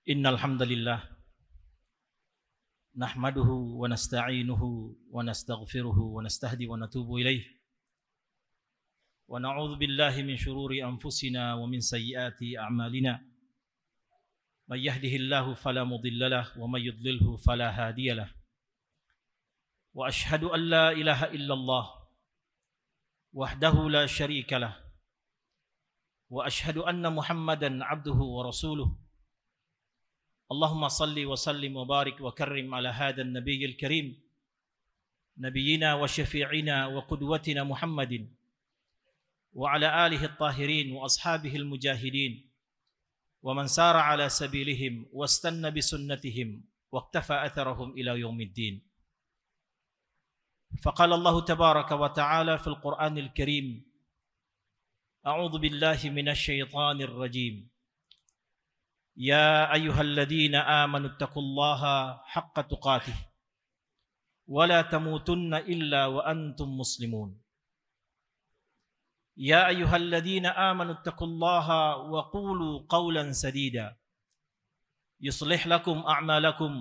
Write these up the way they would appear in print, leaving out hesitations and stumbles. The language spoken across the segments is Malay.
Innal hamdalillah nahmaduhu wa nasta'inuhu wa nastaghfiruhu wa nastahdi wa natubu ilaih wa na'udzu billahi min shururi anfusina wa min sayyiati a'malina may yahdihillahu fala mudilla lahu wa may yudlilhu fala hadiya lahu wa ashhadu an la ilaha illallah wahdahu la syarika lahu wa ashhadu anna Muhammadan 'abduhu wa rasuluhu. Allahumma salli wa sallim wa barik wa karrim ala hadha an-nabiyyil karim nabiyyina wa syafi'ina wa qudwatina Muhammadin wa ala alihi at-tahirin wa ashabihi al-mujahidin wa man sara ala sabilihim wa istanna bi sunnatihim wa iktafa atharahum ila yaumiddin. Faqala Allah tabaraka wa ta'ala fil Qur'anil Karim, a'udzu billahi minasy syaithanir rajim. يا أيها الذين آمنوا اتقوا الله حق تقاته ولا تموتن إلا وأنتم مسلمون. يا أيها الذين آمنوا اتقوا الله وقولوا قولا سديدا يصلح لكم أعمالكم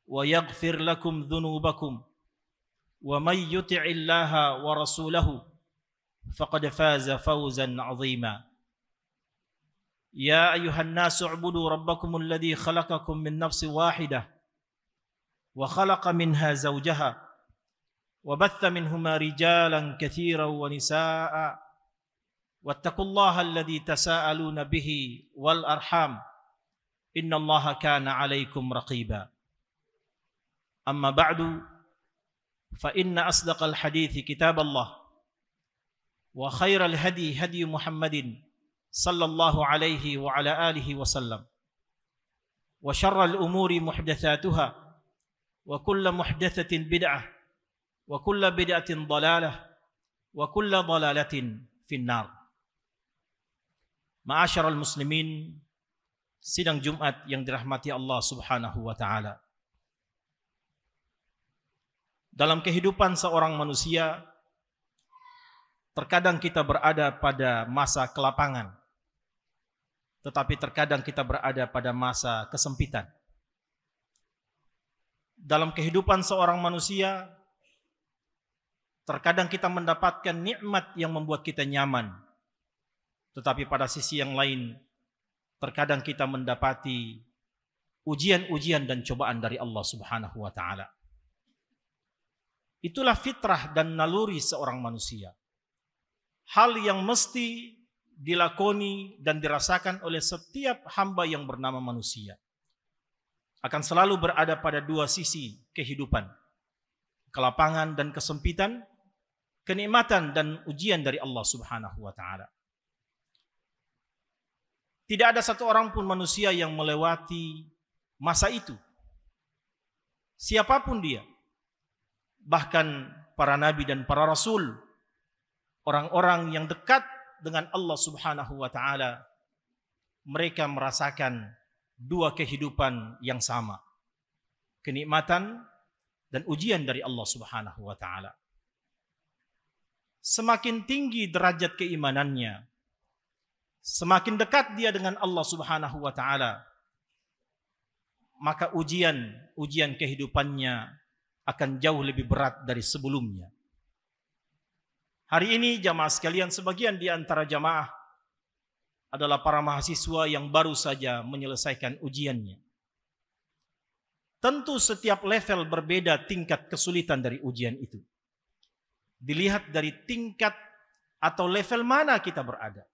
ويغفر لكم ذنوبكم ومن يطع الله ورسوله فقد فاز فوزا عظيما. يا أيها الناس اعبدوا ربكم الذي خلقكم من نفس واحدة وخلق منها زوجها وبث منهما رجالا كثيرا ونساء واتقوا الله الذي تساءلون به والأرحام إن الله كان عليكم رقيبا. أما بعد فإن أصدق الحديث كتاب الله وخير الهدي هدي محمد صلى الله عليه وعلى آله وسلم وشر الأمور محدثاتها وكل محدثة بدعة وكل بدعة ضلالة وكل ضلالة في النار. Ma'asyiral muslimin, sidang Jumat yang dirahmati Allah Subhanahu wa taala. Dalam kehidupan seorang manusia, terkadang kita berada pada masa kelapangan, tetapi terkadang kita berada pada masa kesempitan. Dalam kehidupan seorang manusia, terkadang kita mendapatkan nikmat yang membuat kita nyaman, tetapi pada sisi yang lain, terkadang kita mendapati ujian-ujian dan cobaan dari Allah Subhanahu wa taala. Itulah fitrah dan naluri seorang manusia. Hal yang mesti dilakoni dan dirasakan oleh setiap hamba yang bernama manusia. Akan selalu berada pada dua sisi kehidupan, kelapangan dan kesempitan, kenikmatan dan ujian dari Allah Subhanahu wa taala. Tidak ada satu orang pun manusia yang melewati masa itu. Siapapun dia, bahkan para nabi dan para rasul, orang-orang yang dekat dengan Allah Subhanahu wa taala, mereka merasakan dua kehidupan yang sama, kenikmatan dan ujian dari Allah Subhanahu wa taala. Semakin tinggi derajat keimanannya, semakin dekat dia dengan Allah Subhanahu wa taala, maka ujian kehidupannya akan jauh lebih berat dari sebelumnya. Hari ini jamaah sekalian, sebagian di antara jamaah adalah para mahasiswa yang baru saja menyelesaikan ujiannya. Tentu setiap level berbeda tingkat kesulitan dari ujian itu. Dilihat dari tingkat atau level mana kita berada.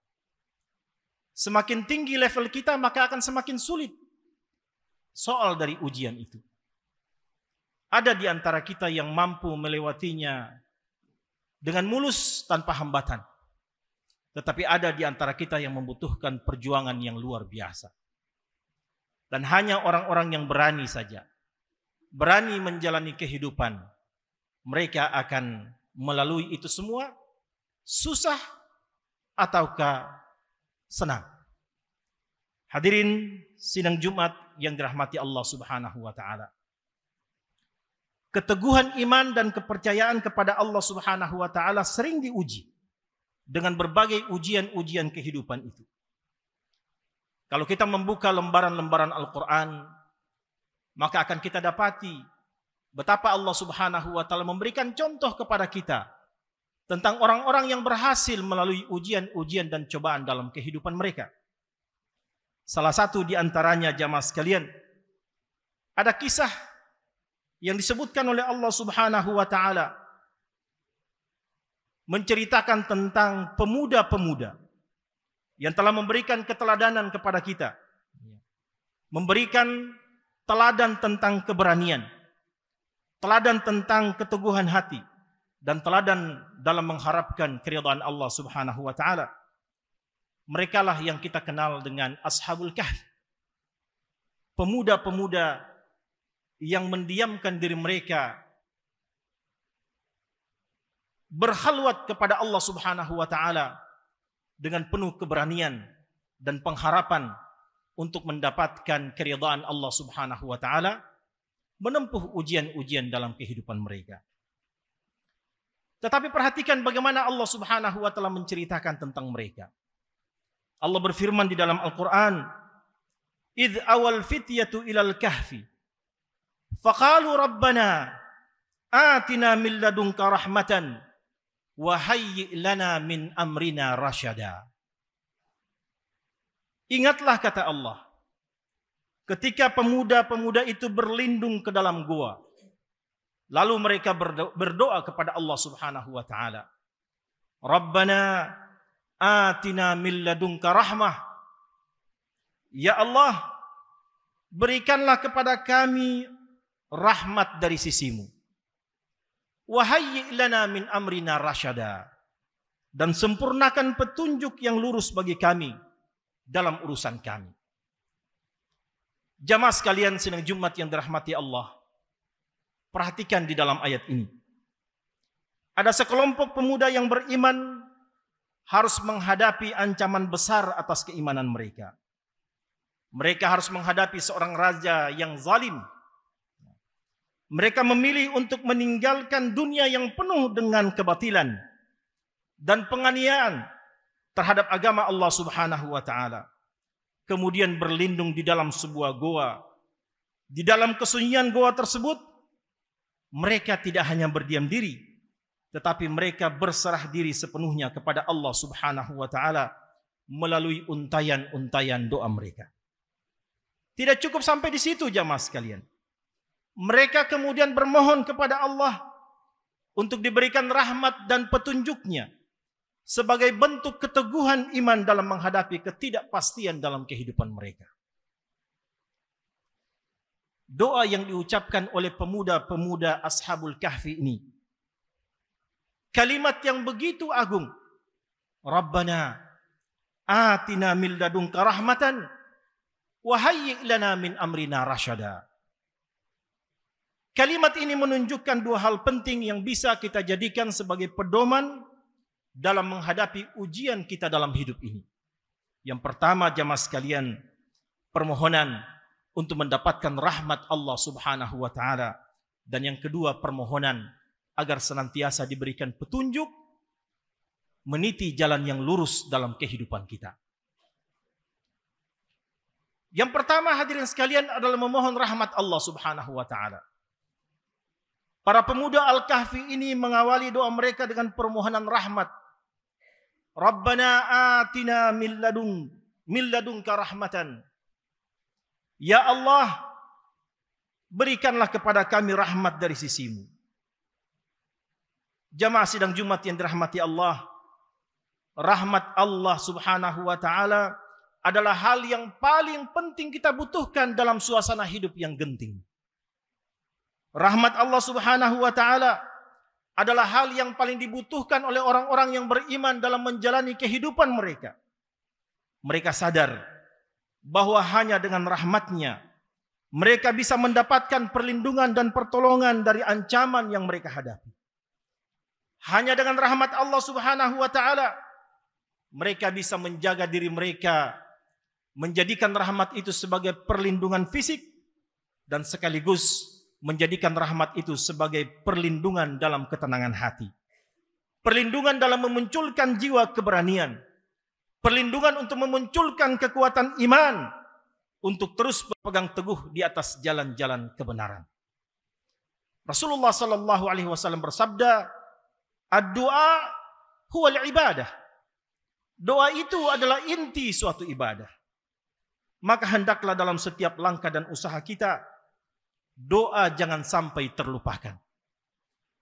Semakin tinggi level kita, maka akan semakin sulit soal dari ujian itu. Ada di antara kita yang mampu melewatinya dengan mulus tanpa hambatan. Tetapi ada di antara kita yang membutuhkan perjuangan yang luar biasa. Dan hanya orang-orang yang berani saja, berani menjalani kehidupan, mereka akan melalui itu semua, susah ataukah senang. Hadirin sidang Jumat yang dirahmati Allah Subhanahu wa taala. Keteguhan iman dan kepercayaan kepada Allah Subhanahu wa taala sering diuji dengan berbagai ujian-ujian kehidupan itu. Kalau kita membuka lembaran-lembaran Al-Quran, maka akan kita dapati betapa Allah Subhanahu wa Ta'ala memberikan contoh kepada kita tentang orang-orang yang berhasil melalui ujian-ujian dan cobaan dalam kehidupan mereka. Salah satu di antaranya, jamaah sekalian, ada kisah yang disebutkan oleh Allah Subhanahu wa Ta'ala menceritakan tentang pemuda-pemuda yang telah memberikan keteladanan kepada kita, memberikan teladan tentang keberanian, teladan tentang keteguhan hati, dan teladan dalam mengharapkan keridhaan Allah Subhanahu wa Ta'ala. Mereka lah yang kita kenal dengan Ashabul Kahfi, pemuda-pemuda yang mendiamkan diri mereka, berkhalwat kepada Allah Subhanahu wa Ta'ala dengan penuh keberanian dan pengharapan untuk mendapatkan keridhaan Allah Subhanahu wa Ta'ala, menempuh ujian-ujian dalam kehidupan mereka. Tetapi perhatikan bagaimana Allah Subhanahu wa Ta'ala menceritakan tentang mereka. Allah berfirman di dalam Al-Quran, "Idh awal fityatu ilal kahfi faqalu rabbana atina min ladunka rahmatan wa hayyi' lana min amrina rasyada." Ingatlah, kata Allah, ketika pemuda-pemuda itu berlindung ke dalam gua, lalu mereka berdoa kepada Allah Subhanahu wa Ta'ala, "Rabbana atina min ladunka rahmah." Ya Allah, berikanlah kepada kami rahmat dari sisimu. Wa hayyi' lana min amrina rasyada, dan sempurnakan petunjuk yang lurus bagi kami dalam urusan kami. Jamaah sekalian sidang Jumat yang dirahmati Allah, perhatikan di dalam ayat ini. Ada sekelompok pemuda yang beriman harus menghadapi ancaman besar atas keimanan mereka. Mereka harus menghadapi seorang raja yang zalim. Mereka memilih untuk meninggalkan dunia yang penuh dengan kebatilan dan penganiayaan terhadap agama Allah Subhanahu wa Ta'ala. Kemudian berlindung di dalam sebuah goa. Di dalam kesunyian goa tersebut, mereka tidak hanya berdiam diri, tetapi mereka berserah diri sepenuhnya kepada Allah Subhanahu wa Ta'ala melalui untayan-untayan doa mereka. Tidak cukup sampai di situ, jamaah sekalian. Mereka kemudian bermohon kepada Allah untuk diberikan rahmat dan petunjuknya sebagai bentuk keteguhan iman dalam menghadapi ketidakpastian dalam kehidupan mereka. Doa yang diucapkan oleh pemuda-pemuda Ashabul Kahfi ini, kalimat yang begitu agung, Rabbana atina min ladunka rahmatan wa hayyi' lana min amrina rasyada. Kalimat ini menunjukkan dua hal penting yang bisa kita jadikan sebagai pedoman dalam menghadapi ujian kita dalam hidup ini. Yang pertama, jamaah sekalian, permohonan untuk mendapatkan rahmat Allah Subhanahu wa Ta'ala. Dan yang kedua, permohonan agar senantiasa diberikan petunjuk meniti jalan yang lurus dalam kehidupan kita. Yang pertama, hadirin sekalian, adalah memohon rahmat Allah Subhanahu wa Ta'ala. Para pemuda Al-Kahfi ini mengawali doa mereka dengan permohonan rahmat. Rabbana atina min ladunka rahmatan. Ya Allah, berikanlah kepada kami rahmat dari sisimu. Jamaah sidang Jumat yang dirahmati Allah, rahmat Allah Subhanahu wa Ta'ala adalah hal yang paling penting kita butuhkan dalam suasana hidup yang genting. Rahmat Allah Subhanahu wa Ta'ala adalah hal yang paling dibutuhkan oleh orang-orang yang beriman dalam menjalani kehidupan mereka. Mereka sadar bahwa hanya dengan rahmatnya mereka bisa mendapatkan perlindungan dan pertolongan dari ancaman yang mereka hadapi. Hanya dengan rahmat Allah Subhanahu wa Ta'ala mereka bisa menjaga diri mereka, menjadikan rahmat itu sebagai perlindungan fisik, dan sekaligus menjadikan rahmat itu sebagai perlindungan dalam ketenangan hati. Perlindungan dalam memunculkan jiwa keberanian. perlindungan untuk memunculkan kekuatan iman untuk terus berpegang teguh di atas jalan-jalan kebenaran. Rasulullah sallallahu alaihi wasallam bersabda, "Ad-du'a huwal ibadah." Doa itu adalah inti suatu ibadah. Maka hendaklah dalam setiap langkah dan usaha kita, doa jangan sampai terlupakan.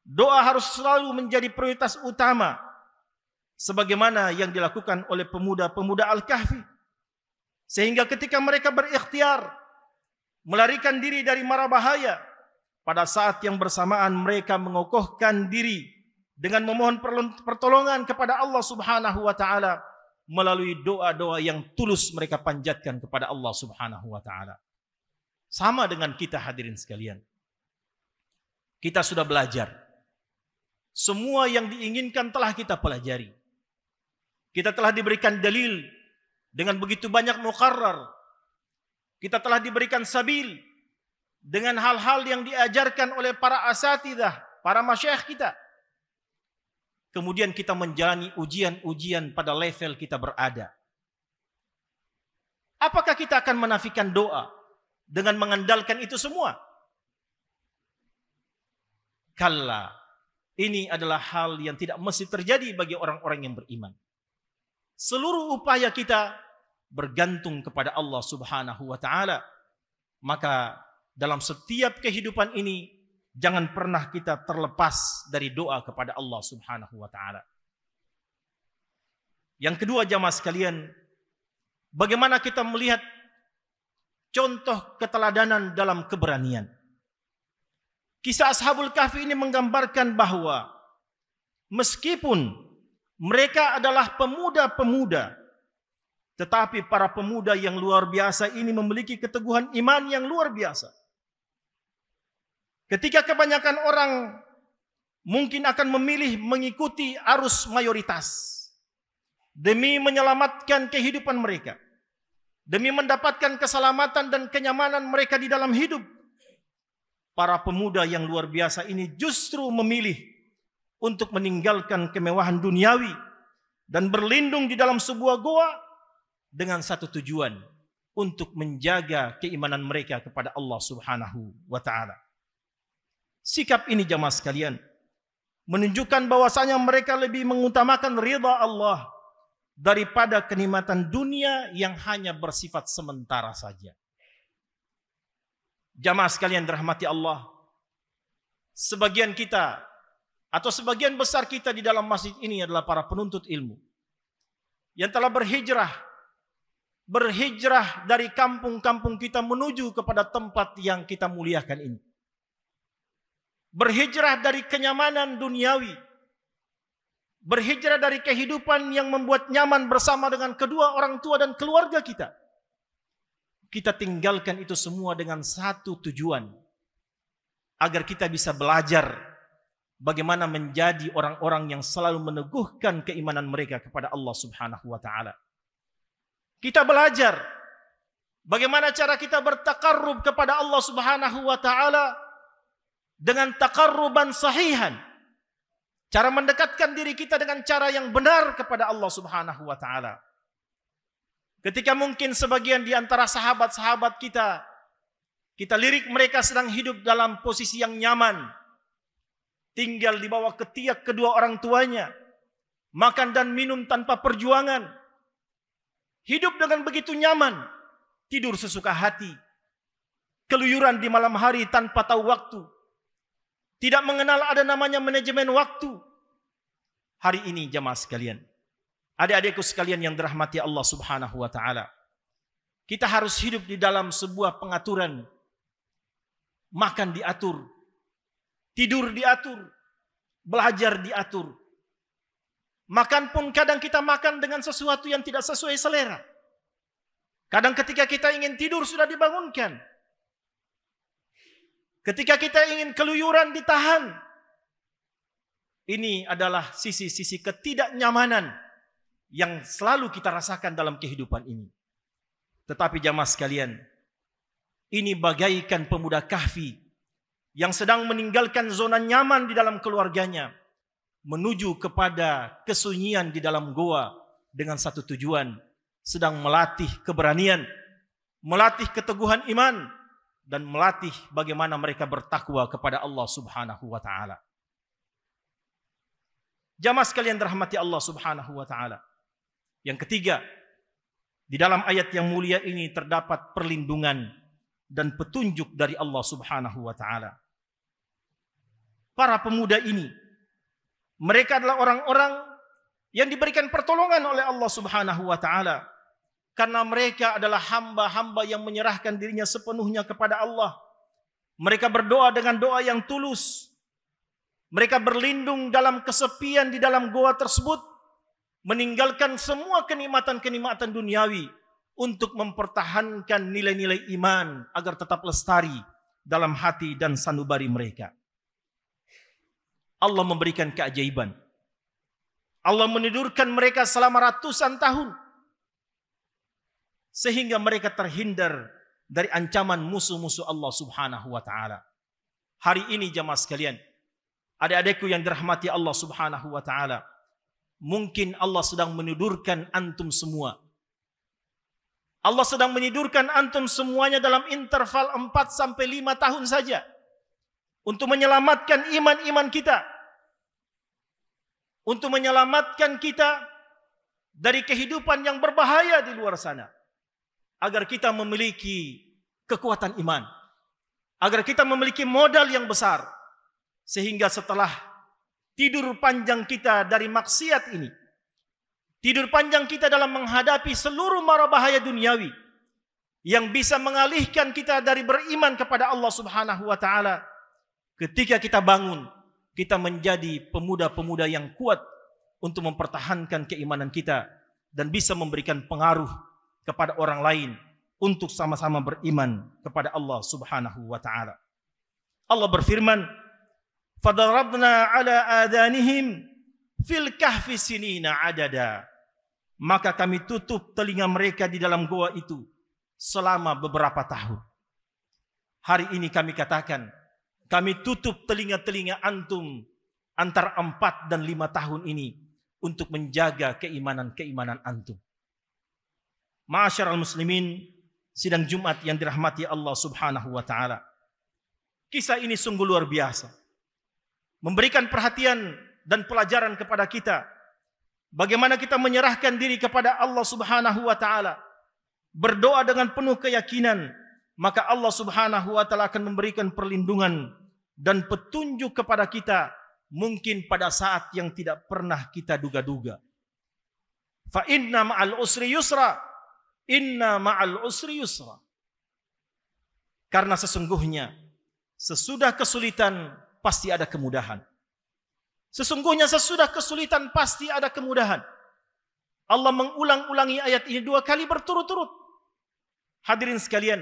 Doa harus selalu menjadi prioritas utama, sebagaimana yang dilakukan oleh pemuda-pemuda Al-Kahfi. Sehingga ketika mereka berikhtiar melarikan diri dari mara bahaya, pada saat yang bersamaan mereka mengokohkan diri dengan memohon pertolongan kepada Allah Subhanahu wa taala melalui doa-doa yang tulus mereka panjatkan kepada Allah Subhanahu wa taala. Sama dengan kita hadirin sekalian. Kita sudah belajar. Semua yang diinginkan telah kita pelajari. Kita telah diberikan dalil dengan begitu banyak muqarrar. Kita telah diberikan sabil dengan hal-hal yang diajarkan oleh para asatidzah, para masyayikh kita. Kemudian kita menjalani ujian-ujian pada level kita berada. Apakah kita akan menafikan doa dengan mengandalkan itu semua? Kalla. Ini adalah hal yang tidak mesti terjadi bagi orang-orang yang beriman. Seluruh upaya kita bergantung kepada Allah Subhanahu wa taala. Maka dalam setiap kehidupan ini jangan pernah kita terlepas dari doa kepada Allah Subhanahu wa taala. Yang kedua jamaah sekalian, bagaimana kita melihat contoh keteladanan dalam keberanian. Kisah Ashabul Kahfi ini menggambarkan bahwa meskipun mereka adalah pemuda-pemuda, tetapi para pemuda yang luar biasa ini memiliki keteguhan iman yang luar biasa. Ketika kebanyakan orang mungkin akan memilih mengikuti arus mayoritas demi menyelamatkan kehidupan mereka, demi mendapatkan keselamatan dan kenyamanan mereka di dalam hidup, para pemuda yang luar biasa ini justru memilih untuk meninggalkan kemewahan duniawi dan berlindung di dalam sebuah goa dengan satu tujuan, untuk menjaga keimanan mereka kepada Allah Subhanahu wa taala. Sikap ini jamaah sekalian menunjukkan bahwasanya mereka lebih mengutamakan ridha Allah daripada kenikmatan dunia yang hanya bersifat sementara saja. Jamaah sekalian dirahmati Allah, sebagian kita atau sebagian besar kita di dalam masjid ini adalah para penuntut ilmu yang telah berhijrah dari kampung-kampung kita menuju kepada tempat yang kita muliakan ini. Berhijrah dari kenyamanan duniawi, berhijrah dari kehidupan yang membuat nyaman bersama dengan kedua orang tua dan keluarga kita. Kita tinggalkan itu semua dengan satu tujuan, agar kita bisa belajar bagaimana menjadi orang-orang yang selalu meneguhkan keimanan mereka kepada Allah Subhanahu wa taala. Kita belajar bagaimana cara kita bertakarrub kepada Allah Subhanahu wa taala dengan takarruban sahihan. Cara mendekatkan diri kita dengan cara yang benar kepada Allah Subhanahu wa taala. Ketika mungkin sebagian di antara sahabat-sahabat kita lirik mereka sedang hidup dalam posisi yang nyaman, tinggal di bawah ketiak kedua orang tuanya, makan dan minum tanpa perjuangan, hidup dengan begitu nyaman, tidur sesuka hati, keluyuran di malam hari tanpa tahu waktu, tidak mengenal ada namanya manajemen waktu. Hari ini jamaah sekalian, adik-adikku sekalian yang dirahmati Allah Subhanahu wa taala, kita harus hidup di dalam sebuah pengaturan. Makan diatur, tidur diatur, belajar diatur. Makan pun kadang kita makan dengan sesuatu yang tidak sesuai selera. Kadang ketika kita ingin tidur sudah dibangunkan. Ketika kita ingin keluyuran ditahan. Ini adalah sisi-sisi ketidaknyamanan yang selalu kita rasakan dalam kehidupan ini. Tetapi jamaah sekalian, ini bagaikan pemuda Kahfi yang sedang meninggalkan zona nyaman di dalam keluarganya, menuju kepada kesunyian di dalam goa, dengan satu tujuan, sedang melatih keberanian, melatih keteguhan iman, dan melatih bagaimana mereka bertakwa kepada Allah Subhanahu wa taala. Jamaah sekalian dirahmati Allah Subhanahu wa taala. Yang ketiga, di dalam ayat yang mulia ini terdapat perlindungan dan petunjuk dari Allah Subhanahu wa taala. Para pemuda ini, mereka adalah orang-orang yang diberikan pertolongan oleh Allah Subhanahu wa taala karena mereka adalah hamba-hamba yang menyerahkan dirinya sepenuhnya kepada Allah. Mereka berdoa dengan doa yang tulus. Mereka berlindung dalam kesepian di dalam goa tersebut, meninggalkan semua kenikmatan-kenikmatan duniawi untuk mempertahankan nilai-nilai iman agar tetap lestari dalam hati dan sanubari mereka. Allah memberikan keajaiban. Allah menidurkan mereka selama ratusan tahun sehingga mereka terhindar dari ancaman musuh-musuh Allah Subhanahu wa taala. Hari ini jamaah sekalian, adik-adikku yang dirahmati Allah Subhanahu wa taala, mungkin Allah sedang menidurkan antum semua. Allah sedang menidurkan antum semuanya dalam interval 4 sampai 5 tahun saja untuk menyelamatkan iman-iman kita, untuk menyelamatkan kita dari kehidupan yang berbahaya di luar sana, agar kita memiliki kekuatan iman, agar kita memiliki modal yang besar, sehingga setelah tidur panjang kita dari maksiat ini, tidur panjang kita dalam menghadapi seluruh mara bahaya duniawi yang bisa mengalihkan kita dari beriman kepada Allah Subhanahu wa taala, ketika kita bangun, kita menjadi pemuda-pemuda yang kuat untuk mempertahankan keimanan kita dan bisa memberikan pengaruh kepada orang lain untuk sama-sama beriman kepada Allah Subhanahu wa taala. Allah berfirman, "Fadarabna 'ala adanihim fil kahfi sinina adada." Maka kami tutup telinga mereka di dalam goa itu selama beberapa tahun. Hari ini kami katakan, kami tutup telinga-telinga antum antara 4 dan 5 tahun ini untuk menjaga keimanan-keimanan antum. Ma'asyiral muslimin, sidang Jumat yang dirahmati Allah Subhanahu wa taala. Kisah ini sungguh luar biasa. Memberikan perhatian dan pelajaran kepada kita bagaimana kita menyerahkan diri kepada Allah Subhanahu wa taala, berdoa dengan penuh keyakinan, maka Allah Subhanahu wa taala akan memberikan perlindungan dan petunjuk kepada kita mungkin pada saat yang tidak pernah kita duga-duga. Fa inna ma'al usri yusra, inna ma'al usri yusra. Karena sesungguhnya sesudah kesulitan pasti ada kemudahan. Sesungguhnya sesudah kesulitan pasti ada kemudahan. Allah mengulang-ulangi ayat ini 2 kali berturut-turut. Hadirin sekalian,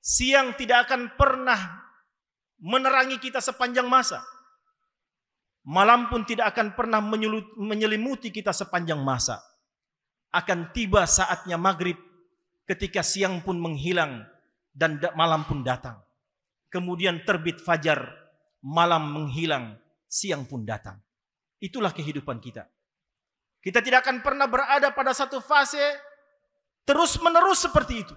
siang tidak akan pernah menerangi kita sepanjang masa. Malam pun tidak akan pernah menyelimuti kita sepanjang masa. Akan tiba saatnya maghrib ketika siang pun menghilang dan malam pun datang. Kemudian terbit fajar, malam menghilang, siang pun datang. Itulah kehidupan kita. Kita tidak akan pernah berada pada satu fase terus-menerus seperti itu.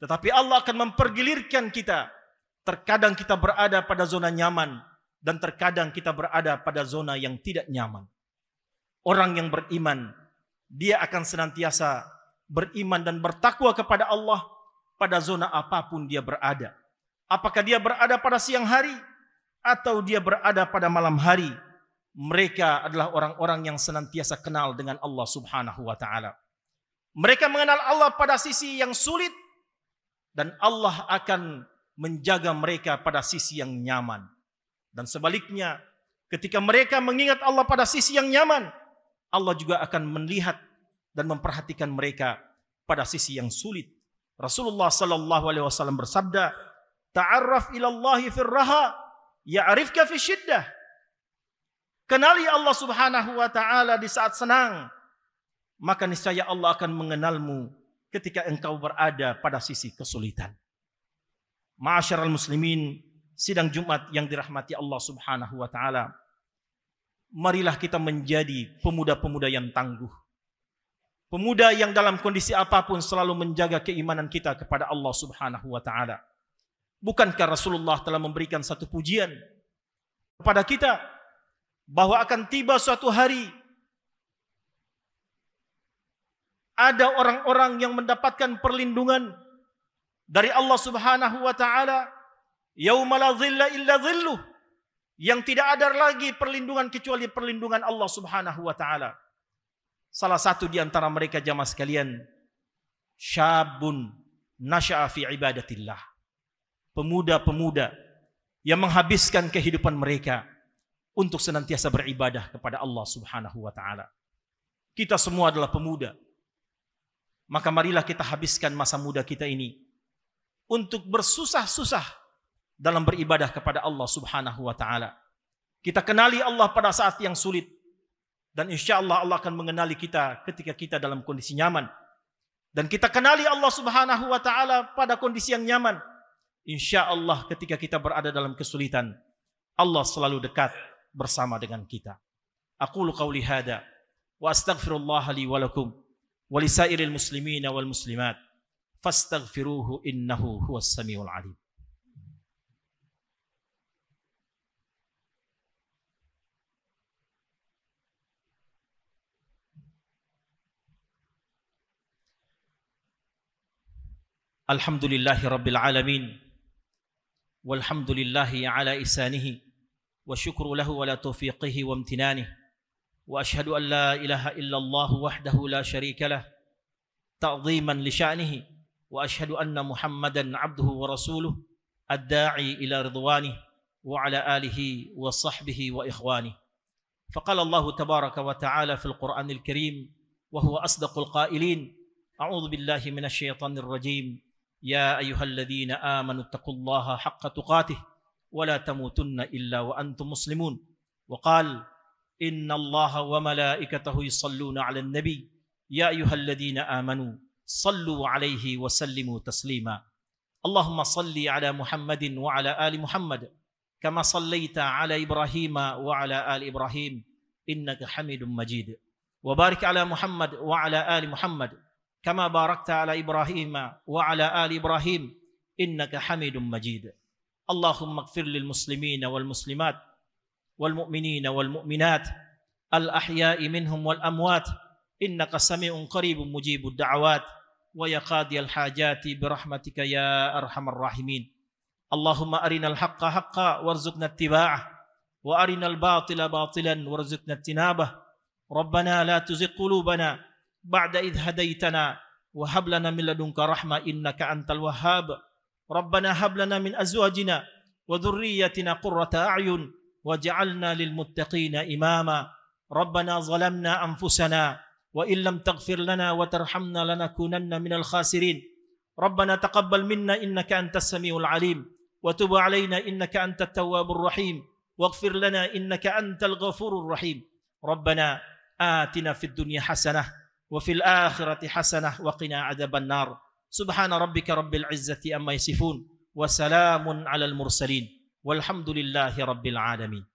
Tetapi Allah akan mempergilirkan kita. Terkadang kita berada pada zona nyaman dan terkadang kita berada pada zona yang tidak nyaman. Orang yang beriman, dia akan senantiasa beriman dan bertakwa kepada Allah pada zona apapun dia berada. Apakah dia berada pada siang hari atau dia berada pada malam hari, mereka adalah orang-orang yang senantiasa kenal dengan Allah Subhanahu wa taala. Mereka mengenal Allah pada sisi yang sulit dan Allah akan menjaga mereka pada sisi yang nyaman. Dan sebaliknya, ketika mereka mengingat Allah pada sisi yang nyaman, Allah juga akan melihat dan memperhatikan mereka pada sisi yang sulit. Rasulullah sallallahu alaihi wasallam bersabda, "Ta'arraf ila Allahi fir raha, ya'rifka fi syiddah." Kenali Allah Subhanahu wa taala di saat senang, maka niscaya Allah akan mengenalmu ketika engkau berada pada sisi kesulitan. Ma'asyiral muslimin, sidang Jumat yang dirahmati Allah Subhanahu wa taala. Marilah kita menjadi pemuda-pemuda yang tangguh. Pemuda yang dalam kondisi apapun selalu menjaga keimanan kita kepada Allah Subhanahu wa taala. Bukankah Rasulullah telah memberikan satu pujian kepada kita bahwa akan tiba suatu hari ada orang-orang yang mendapatkan perlindungan dari Allah Subhanahu wa taala, yauma la dhilla illa dhilluh, yang tidak ada lagi perlindungan kecuali perlindungan Allah Subhanahu wa taala. Salah satu di antara mereka jamaah sekalian, syabun nasya'a fi ibadatillah. Pemuda-pemuda yang menghabiskan kehidupan mereka untuk senantiasa beribadah kepada Allah Subhanahu wa taala. Kita semua adalah pemuda. Maka marilah kita habiskan masa muda kita ini untuk bersusah-susah dalam beribadah kepada Allah Subhanahu wa taala. Kita kenali Allah pada saat yang sulit, dan insya Allah Allah akan mengenali kita ketika kita dalam kondisi nyaman. Dan kita kenali Allah Subhanahu wa taala pada kondisi yang nyaman. Insya Allah ketika kita berada dalam kesulitan, Allah selalu dekat bersama dengan kita. Aqulu qawli hada wa astaghfirullah li wa lakum wa lisairil muslimina wal muslimat fastaghfiruhu innahu huwas samiul alim. Alhamdulillahi rabbil alamin, walhamdulillahi ala isanihi, wa syukru lahu ala taufiqihi wa amtinanih, wa ashhadu an la ilaha illallah wahdahu la syarika lah ta'ziman li sya'nihi, wa ashhadu anna muhammadan abduhu wa rasuluh ad-da'i ila ridwanih wa ala alihi wa sahbihi wa ikhwanih. Faqala Allah tabaraka wa ta'ala fil Qur'anil Karim wa huwa asdaqul qailin, a'udzu billahi minasy syaithanir rajim. يا أيها الذين آمنوا اتقوا الله حق تقاته ولا تموتن إلا وأنتم مسلمون. وقال إن الله وملائكته يصلون على النبي يا أيها الذين آمنوا صلوا عليه وسلموا تسليما. اللهم صل على محمد وعلى آل محمد كما صليت على إبراهيم وعلى آل إبراهيم إنك حميد مجيد. وبارك على محمد وعلى آل محمد كما باركت على إبراهيم وعلى آل إبراهيم إنك حميد مجيد. اللهم اغفر للمسلمين والمسلمات والمؤمنين والمؤمنات الأحياء منهم والأموات إنك سميع قريب مجيب الدعوات ويا قاضي الحاجات برحمتك يا أرحم الراحمين. اللهم أرنا الحق حقا وارزقنا اتباعه وأرنا الباطل باطلا وارزقنا اجتنابه. ربنا لا تزغ قلوبنا بعد إذ هديتنا وهب لنا من لدنك رحمة إنك أنت الوهاب. ربنا هب لنا من أزواجنا وذريتنا قرة أعين واجعلنا للمتقين إماما. ربنا ظلمنا أنفسنا وإن لم تغفر لنا وترحمنا لنكونن من الخاسرين. ربنا تقبل منا إنك أنت السميع العليم وتب علينا إنك أنت التواب الرحيم واغفر لنا إنك أنت الغفور الرحيم. ربنا آتنا في الدنيا حسنة وفي الآخرة حسنة وقنا عذاب النار. سبحان ربك رب العزة أما يصفون وسلام على المرسلين والحمد لله رب العالمين.